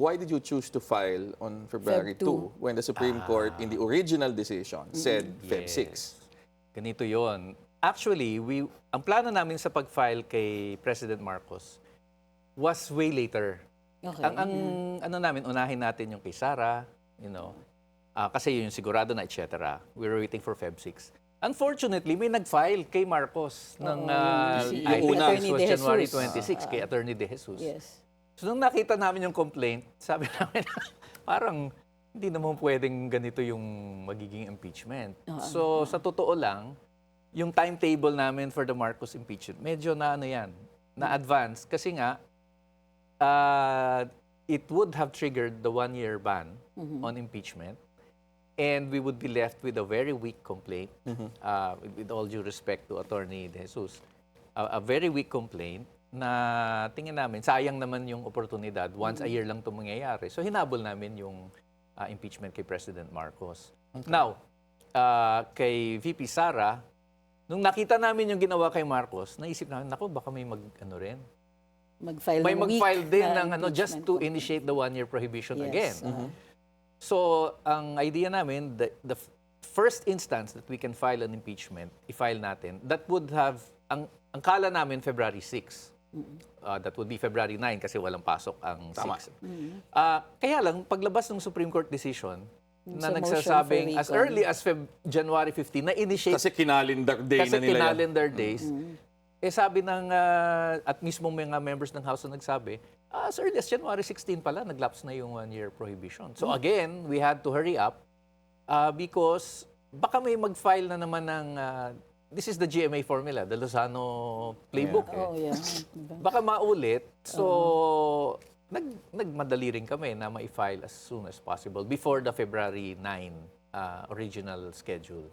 why did you choose to file on February Feb 2. 2 when the Supreme Court in the original decision said Feb 6? Ganito yon. Actually, ang plano namin sa pag-file kay President Marcos was way later. Okay. Ang ano namin, unahin natin yung kay Sara, kasi yun yung sigurado na, etc. We were waiting for Feb 6. Unfortunately, may nag-file kay Marcos ng, I think Attorney this was De Jesus. January 26, kay Attorney De Jesus. Yes. So nung nakita namin yung complaint, sabi namin, parang hindi naman pwedeng ganito yung magiging impeachment. So sa totoo lang, yung timetable namin for the Marcos impeachment, medyo na ano yan, na-advance. Kasi nga, it would have triggered the one-year ban on impeachment. And we would be left with a very weak complaint, with all due respect to Attorney De Jesus, a very weak complaint na tingin namin, sayang naman yung oportunidad, once a year lang ito mangyayari. So hinabol namin yung impeachment kay President Marcos. Now, kay VP Sara, nung nakita namin yung ginawa kay Marcos, naisip namin, naku, baka may Mag-file may ng mag-file week din na ng just impeachment to complaint. initiate the one-year prohibition Yes. again. So, ang idea namin, the first instance that we can file an impeachment, i-file natin, that would have, ang kala namin February 6. That would be February 9 kasi walang pasok ang 6. Kaya lang, paglabas ng Supreme Court decision, na Sa motion nagsasabing for as recall. early as January 15, na-initiate Kasi kinalendar day kasi na nila yan. calendar days, sabi ng, at mismo mga members ng House na nagsabi, as early as January 16 pala, nag-lapse na yung one-year prohibition. So again, we had to hurry up because baka may mag-file na naman ng, this is the GMA formula, the Lozano playbook. Oh, yeah. Diba? Baka maulit. So, nagmadali rin kami na ma-file as soon as possible before the February 9 original schedule.